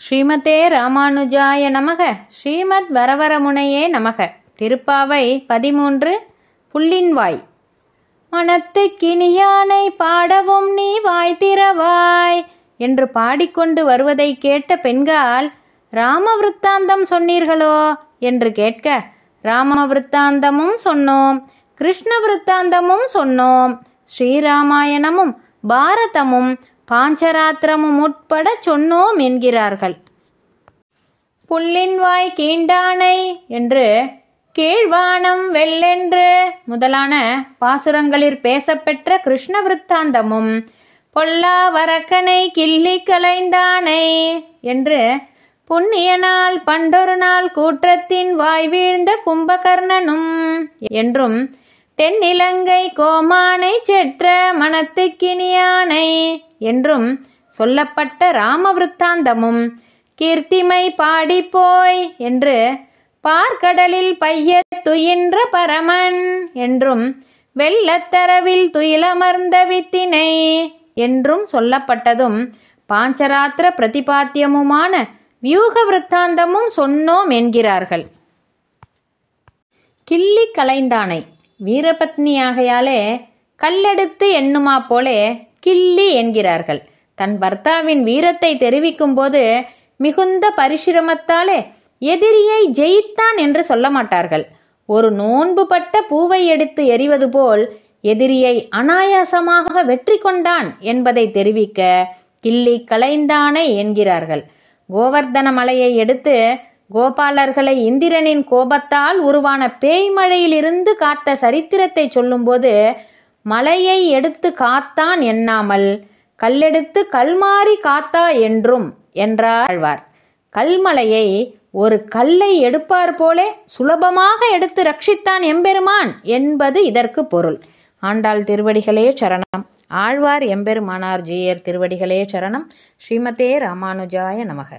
ஸ்ரீமதே ராமானுஜாய நமக. ஸ்ரீமத் வரவரமுனையே நமக. திருப்பாவை 13 புள்ளின்வாய். மனத்துக்கினியானை பாடவும் நீ வாய் திறவாய் என்று பாடிக்கொண்டு வருவதை கேட்ட பெண்கால், ராம விருத்தாந்தம் சொன்னீர்களோ என்று கேட்க, ராம விருத்தாந்தமும் சொன்னோம், கிருஷ்ண விருத்தாந்தமும் சொன்னோம், ஸ்ரீராமாயணமும் பாரதமும் பாஞ்சராத்திரமும் உட்பட சொன்னோம் என்கிறார்கள். புள்ளின்வாய் கீண்டானை என்று கீழ்வானம் வெள்ளென்று முதலான பாசுரங்களில் பேசப்பெற்ற கிருஷ்ண விருத்தாந்தமும், பொல்லா வரக்கனை கிள்ளி கலைந்தானை என்று புண்ணியனால் பண்டொரு நாள் கூற்றத்தின் வாய் வீழ்ந்த கும்பகர்ணனும் என்றும், தென்னிலங்கை கோமானை செற்ற மனத்துக்கினியானை என்றும் சொல்லப்பட்ட ராம விருத்தாந்தமும், கீர்த்திமை பாடிப்போய் என்று பார்க்கடலில் பைய துயின்ற பரமன் என்றும், வெள்ளத்தரவில் துயிலமர்ந்த வித்தினை என்றும் சொல்லப்பட்டதும் பாஞ்சராத்திர பிரதிபாத்தியமுமான வியூக விருத்தாந்தமும் சொன்னோம் என்கிறார்கள். கிள்ளி கலைந்தானை வீரபத்னியாகையாலே கல்லெடுத்து எண்ணுமா போலே கிள்ளி என்கிறார்கள். தன் பர்த்தாவின் வீரத்தை தெரிவிக்கும் போது மிகுந்த பரிசிரமத்தாலே எதிரியை ஜெயித்தான் என்று சொல்ல மாட்டார்கள். ஒரு நோன்பு பட்ட பூவை எடுத்து எறிவது போல் எதிரியை அனாயாசமாக வெற்றி கொண்டான் என்பதை தெரிவிக்க கிள்ளி கலைந்தானை என்கிறார்கள். கோவர்தன மலையை எடுத்து கோபாலர்களை இந்திரனின் கோபத்தால் உருவான பேய்மழையிலிருந்து காத்த சரித்திரத்தை சொல்லும்போது, மலையை எடுத்து காத்தான் எண்ணாமல் கல்லெடுத்து கல்மாரி காத்தா என்றும் என்றார் ஆழ்வார். கல்மலையை ஒரு கல்லை எடுப்பார் போலே சுலபமாக எடுத்து ரட்சித்தான் எம்பெருமான் என்பது இதற்கு பொருள். ஆண்டாள் திருவடிகளே சரணம். ஆழ்வார் எம்பெருமானார் ஜீயர் திருவடிகளே சரணம். ஸ்ரீமதே ராமானுஜாய நமக.